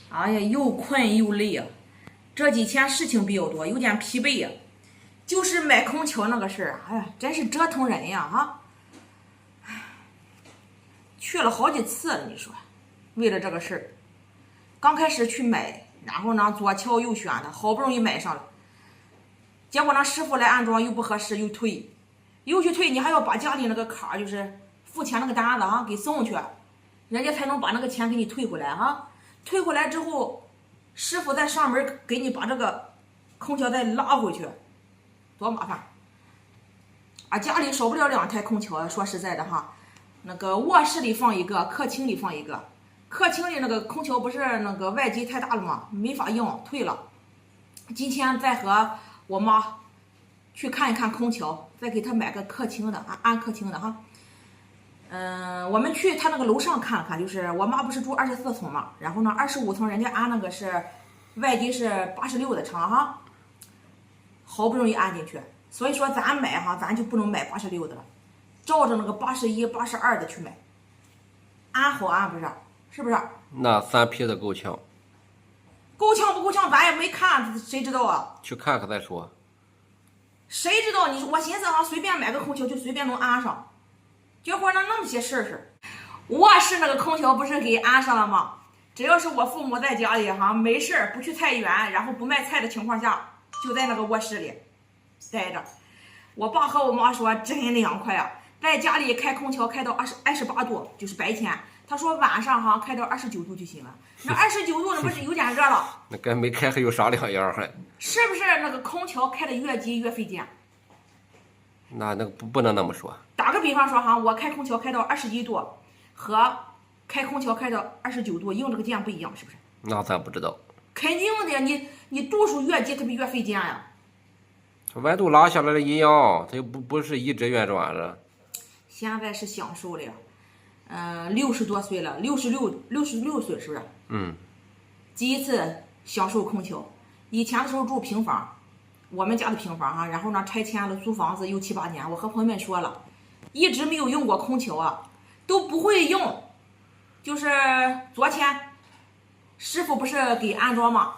哎呀，又困又累呀，这几天事情比较多，有点疲惫呀。就是买空调那个事儿，哎呀，真是折腾人呀哈！去了好几次了，你说，为了这个事儿，刚开始去买，然后呢左瞧右选的，好不容易买上了，结果那师傅来安装又不合适，又退，又去退，你还要把家里那个卡儿就是付钱那个单子啊给送去，人家才能把那个钱给你退回来哈。退回来之后，师傅再上门给你把这个空调再拉回去，多麻烦！啊，家里少不了2台空调，说实在的哈，那个卧室里放一个，客厅里放一个。客厅里那个空调不是那个外机太大了吗？没法用，退了。今天再和我妈去看一看空调，再给她买个客厅的，安客厅的哈。我们去他那个楼上看了看，就是我妈不是住24层嘛，然后呢25层人家安那个是外机是86的厂哈，好不容易安进去，所以说咱买哈，咱就不能买86的了，照着那个81、82的去买，安好安不是？是不是？那3批的够呛，够呛不够呛，咱也没看，谁知道啊？去看看再说。谁知道我寻思哈，随便买个空调就随便能安上，结果那么些事儿。卧室那个空调不是给安上了吗？只要是我父母在家里哈，没事儿不去菜园，然后不卖菜的情况下，就在那个卧室里待着。我爸和我妈说真凉快啊，在家里开空调开到28度，就是白天。他说晚上哈开到29度就行了。那29度那不是有点热了？那跟没开还有啥两样还？是不是那个空调开的越急越费电？那个不能那么说。打个比方说哈，我开空调开到21度，和开空调开到29度用这个电不一样，是不是？那咱不知道。肯定的，你度数越低，它不越费电呀？温度拉下来了一样，它又不是一直运转的。现在是享受了呀，60多岁了，66岁是不是？嗯。第一次享受空调。以前的时候住平房，我们家的平房哈，然后呢拆迁了租房子有7、8年，我和朋友们说了，一直没有用过空调啊，都不会用。就是昨天师傅不是给安装吗？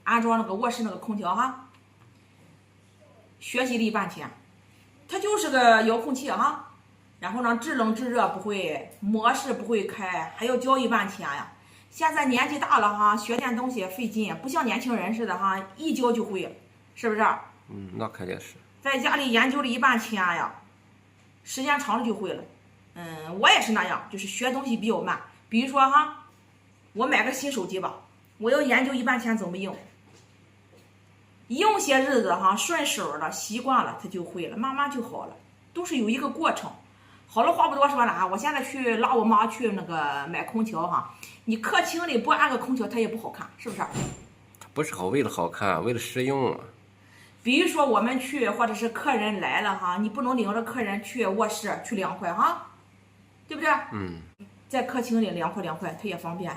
安装那个卧室那个空调哈，学习了半天，它就是个遥控器哈，然后呢制冷制热不会，模式不会开，还要交一半钱呀。现在年纪大了哈，学点东西费劲，不像年轻人似的哈，一教就会，是不是？嗯，那肯定是。在家里研究了一半天呀，时间长了就会了。我也是那样，就是学东西比较慢。比如说哈，我买个新手机吧，我要研究一半天怎么用，用些日子哈，顺手了，习惯了，它就会了，慢慢就好了，都是有一个过程。好了，话不多说了啊，我现在去拉我妈去那个买空调哈。你客厅里不安个空调，它也不好看，是不是？它不是为了好看，为了实用啊。比如说我们去，或者是客人来了哈，你不能领着客人去卧室去凉快哈，对不对？嗯。在客厅里凉快凉快，它也方便。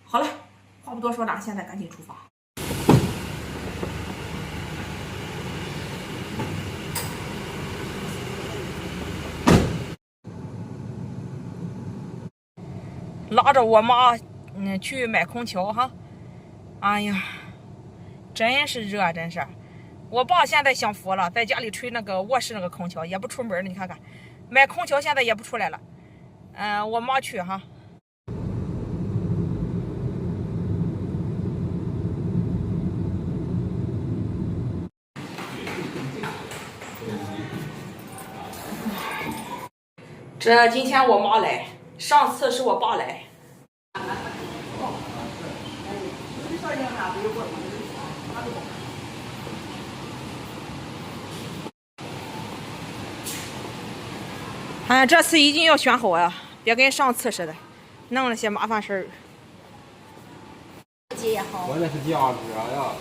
好了，话不多说了，现在赶紧出发。拉着我妈去买空调哈，哎呀，真是热，真是。我爸现在享福了，在家里吹那个卧室那个空调，也不出门了。你看看，买空调现在也不出来了。我妈去哈。这今天我妈来，上次是我爸来。哎，这次一定要选好呀，别跟上次似的，弄了些麻烦事儿。也好。关键是价格呀。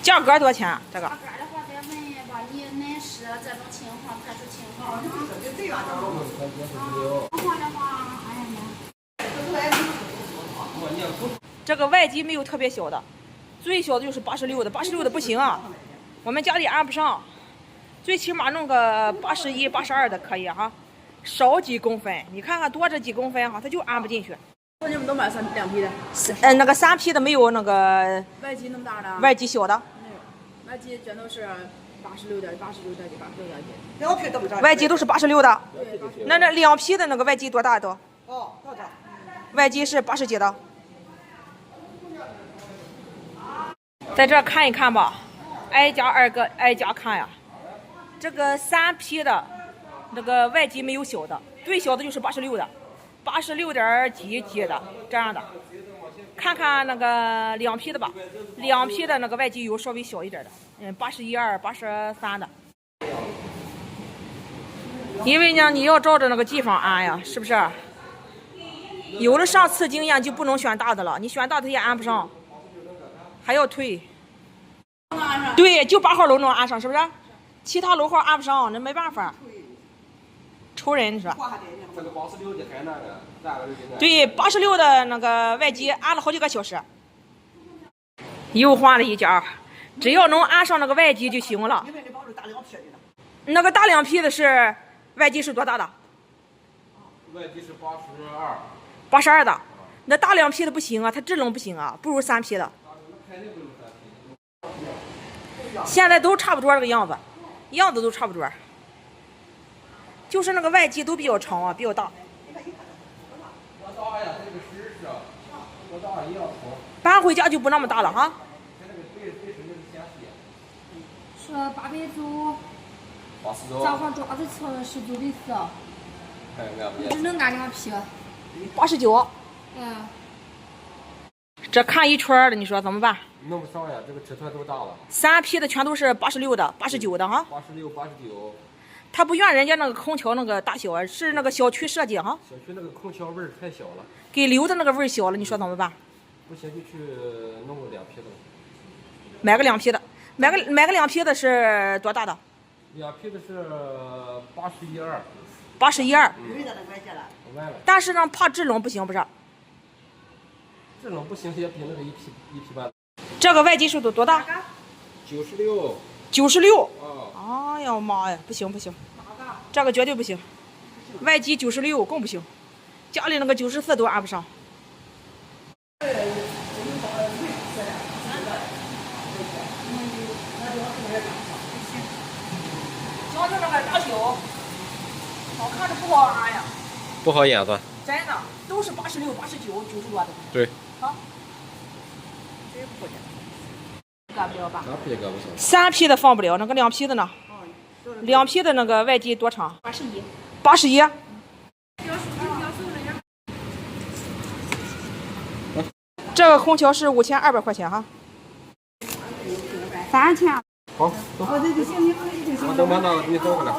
价格多少钱啊？这个？价格的话，得问把你恁是这种情况，特殊情况。的话，哎呀妈。这个外机没有特别小的，最小的就是86的，86的不行啊，我们家里安不上，最起码弄个81、82的可以哈。少几公分，你看看多这几公分哈，它就安不进去。说你们都买两批的？那个3批的没有那个外机那么大的？外机小的，没有，外机全都是86点几、86点几、86点几。2批都不着。外机都是86的。对，那2批的那个外机多大的？哦，多少？外机是80几的。在这看一看吧，挨家挨家看呀。这个3批的，那个外机没有小的，最小的就是86的，86点几的这样的。看看那个2批的吧，2批的那个外机有稍微小一点的，81、83的。因为呢，你要照着那个机房安呀，是不是？有了上次经验就不能选大的了，你选大的也安不上，还要退。对，就8号楼能安上，是不是？其他楼号安不上，那没办法。愁人，你说。这个86的还那个，大个对，86的那个外机安了好几个小时。又换了一家，只要能安上那个外机就行了。那个大2批的是外机是多大的？外机是82的。那大2批的不行啊，它制冷不行啊，不如3批的。现在都差不多这个样子，样子都差不多，就是那个外机都比较长啊，比较大。搬回家就不那么大了哈。是800组，账号抓的车是9的4，只能安2批。89。嗯。这看一圈的，你说怎么办？弄不上呀，这个尺寸都大了。3批的全都是86的、89的哈。86、89。他不怨人家那个空调那个大小啊，是那个小区设计哈。小区那个空调味儿太小了，给留的那个味儿小了，你说怎么办？不行就去弄个2批的。买个2批的，买个2批的是多大的？2批的是81、81。歪了。但是呢，怕制冷不行，不是？制冷不行也比那个一批半。这个外机数多大？96。96。哦。哎呀妈呀，不行不行，这个绝对不行。外机96更不行，家里那个94都安不上。讲究那个大小，好看的不好安呀。不好演算。真的，都是86、89、90多的。对。好。真不行。干不了吧？3批也干不成。3批的放不了，那个2批的呢？2批的那个外机多长？81。81。这个空调是5200块钱哈。3000。好，走。我等满了给你走过来。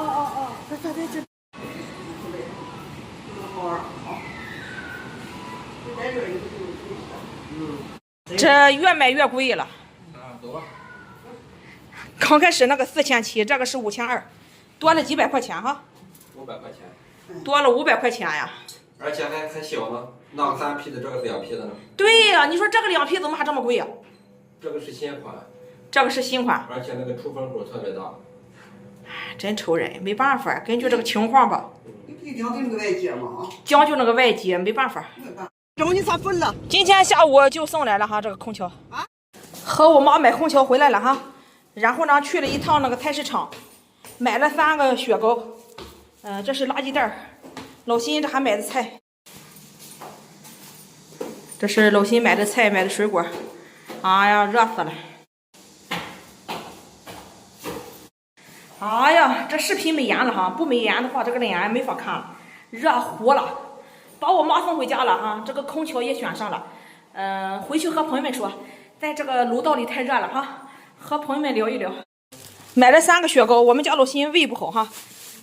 这越买越贵了。走吧。刚开始那个4700，这个是5200，多了几百块钱哈。500块钱。多了500块钱呀。而且还小呢，那个3批的，这个是2批的呢。对呀，你说这个2批怎么还这么贵呀？这个是新款。这个是新款。而且那个出风口特别大。真愁人，没办法，根据这个情况吧。你讲究那个外机嘛？讲究那个外机，没办法。找你擦粉了。今天下午就送来了哈，这个空调。和我妈买空调回来了哈，然后呢去了一趟那个菜市场，买了3个雪糕。这是垃圾袋。老辛这还买的菜。这是老辛买的菜，买的水果。哎呀，热死了。哎呀，这视频没严了哈，不没严的话，这个脸没法看了，热糊了。把我妈送回家了哈，这个空调也选上了。回去和朋友们说，在这个楼道里太热了哈，和朋友们聊一聊。买了3个雪糕，我们家老辛胃不好哈，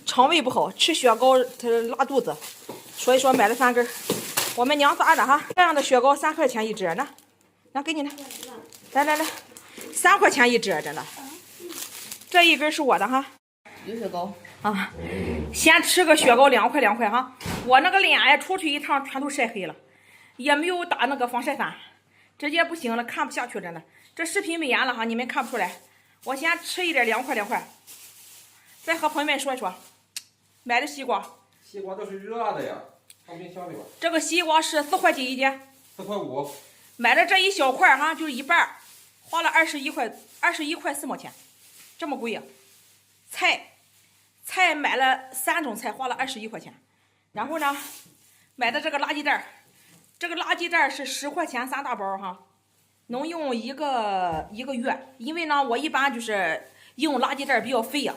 肠胃不好，吃雪糕他拉肚子，所以说买了3根。我们娘仨的哈，这样的雪糕3块钱一只呢，那给你呢，来，3块钱一只，真的。这一根是我的哈，有雪糕啊，先吃个雪糕2块哈。我那个脸呀，出去一趟全都晒黑了，也没有打那个防晒伞，直接不行了，看不下去真的。这视频没严了哈，你们看不出来。我先吃一点2块，再和朋友们说一说，买的西瓜。西瓜都是热的呀。放冰箱里吧。这个西瓜是4块几一斤4.5块。买的这一小块哈，就是一半，花了21块4毛钱，这么贵呀、菜买了3种菜，花了21块钱。然后呢，买的这个垃圾袋，这个垃圾袋是10块钱3大包哈，能用一个月。因为呢，我一般就是用垃圾袋比较费呀，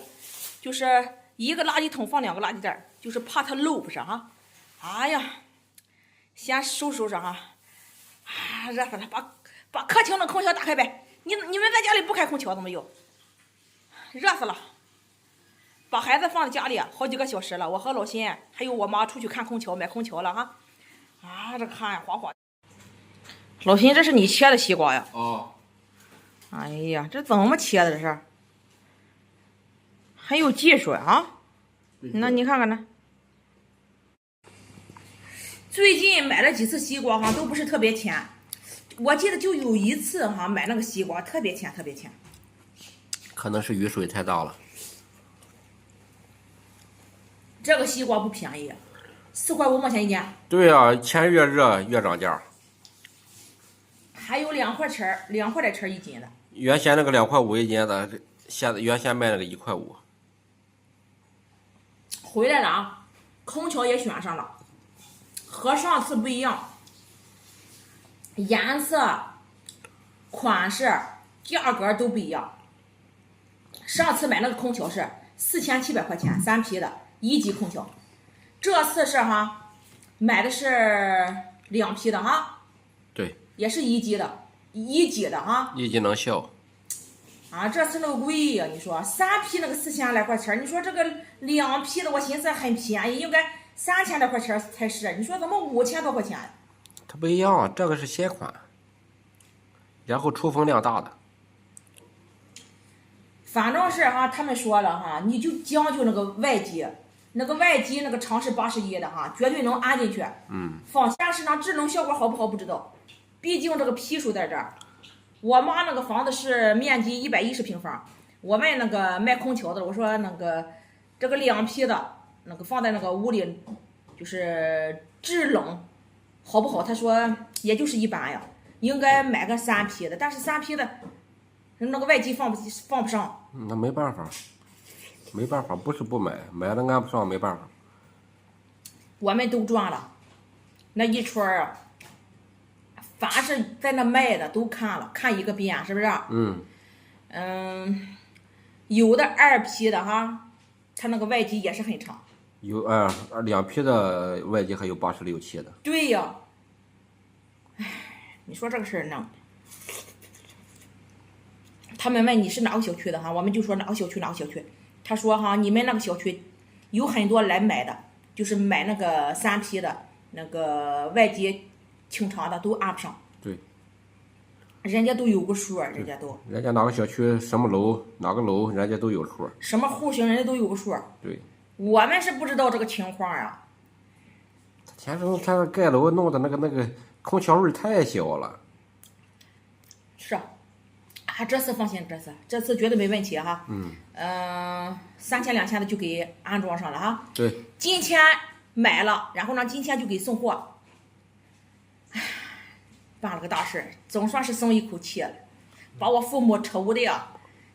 就是一个垃圾桶放2个垃圾袋，就是怕它漏不上哈。哎呀，先收拾哈。啊，热死了！把客厅的空调打开呗。你们在家里不开空调怎么有？热死了！把孩子放在家里好几个小时了。我和老辛还有我妈出去看空调，买空调了哈。啊，这看哗哗。老辛，这是你切的西瓜呀？哦。哎呀，这怎么切的这是？很有技术啊！那你看看呢？最近买了几次西瓜哈，都不是特别甜。我记得就有一次哈，买那个西瓜特别甜，特别甜。可能是雨水太大了。这个西瓜不便宜，4块5毛钱一斤。对呀、钱越热越涨价。还有2块钱，2块来钱一斤的。原先那个2.5块一斤的，原先卖那个1.5块。回来了啊，空调也选上了。和上次不一样，颜色、款式、价格都不一样。上次买那个空调是4700块钱，3批的1级空调，这次是哈，买的是2批的哈，对，也是1级的，1级的哈1级能效。啊，这次那个贵呀、你说3批那个4000来块钱，你说这个2批的，我寻思很便宜，应该3000来块钱才是，你说怎么5000多块钱？它不一样，这个是新款，然后出风量大的。反正是哈，他们说了哈，你就将就那个外机，那个长是81的哈，绝对能安进去。放但是呢，制冷效果好不好不知道，毕竟这个批数在这儿。我妈那个房子是面积110平方，我问那个卖空调的，我说那个这个2批的那个放在那个屋里，就是制冷好不好？他说也就是一般呀，应该买个3批的，但是3批的那个外机放不上。那没办法，不是不买，买了安不上没办法。我们都赚了，那一圈啊，凡是在那卖的都看一个遍，是不是？有的2批的哈，它那个外机也是很长。有2批的外机还有86期的。对呀，唉，你说这个事儿呢？他们问你是哪个小区的哈，我们就说哪个小区。他说哈，你们那个小区有很多来买的，就是买那个3批的那个外机挺长的都安不上。对，人家都有个数，人家哪个小区什么楼哪个楼人家都有数，什么户型人家都有个数。对，我们是不知道这个情况呀。前头他盖楼弄的那个空调位太小了。是啊，这次放心，这次绝对没问题哈。3000-2000的就给安装上了哈。对，今天买了，然后呢，今天就给送货。唉，办了个大事，总算是松一口气了。把我父母愁的呀，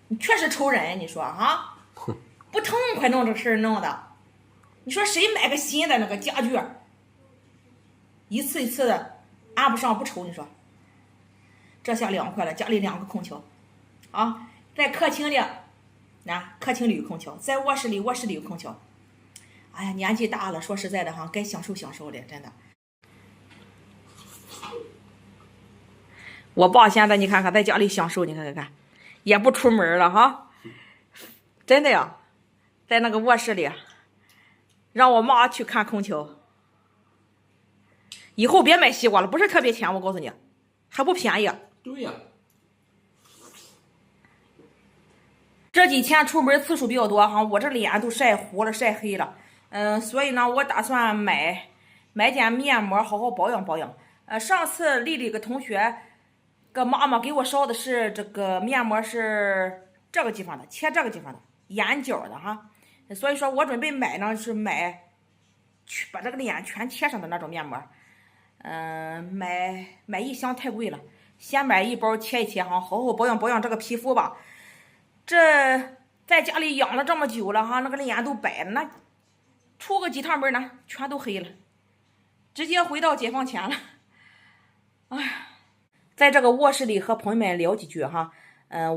你确实愁人，你说哈？不痛快弄这个事儿弄的，你说谁买个新的那个家具，一次一次的安不上不愁？你说，这下凉快了，家里2个空调，啊，在客厅里，客厅里有空调，在卧室里有空调。哎呀，年纪大了，说实在的哈，该享受享受了，真的。我爸现在你看看在家里享受，你看，也不出门了哈，真的呀，在那个卧室里，让我妈去看空调。以后别买西瓜了，不是特别甜，我告诉你，还不便宜。对呀。这几天出门次数比较多哈，我这脸都晒糊了，晒黑了。所以呢，我打算买点面膜，好好保养保养。上次丽丽个同学个妈妈给我烧的是这个面膜，是这个地方的，切这个地方的，眼角的哈。所以说我准备买呢，是买把这个脸全贴上的那种面膜。买一箱太贵了，先买一包贴一贴哈，好好保养保养这个皮肤吧。这在家里养了这么久了哈，那个脸都白了，那出个几趟门呢，全都黑了，直接回到解放前了。哎，在这个卧室里和朋友们聊几句哈。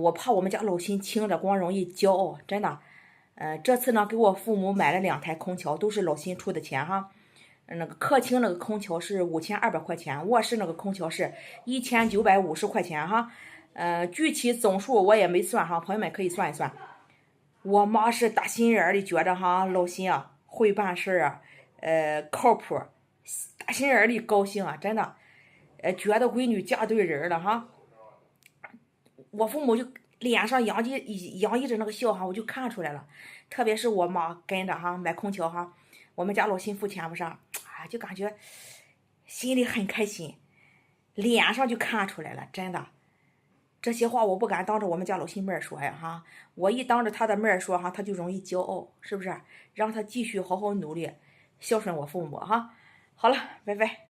我怕我们家老辛听着光容易骄傲，真的。这次呢给我父母买了2台空调，都是老辛出的钱哈。那个客厅那个空调是5200块钱，卧室那个空调是1950块钱哈。具体总数我也没算哈，朋友们可以算一算。我妈是打心眼里觉得哈，老辛啊会办事啊，靠谱，打心眼里高兴啊，真的，觉得闺女嫁对人了哈。我父母就脸上洋溢着那个笑哈，我就看出来了。特别是我妈跟着哈买空调哈，我们家老辛付钱不上，就感觉心里很开心，脸上就看出来了，真的。这些话我不敢当着我们家老辛妹说呀哈，我一当着她的妹说哈，她就容易骄傲，是不是？让她继续好好努力，孝顺我父母哈。好了，拜拜。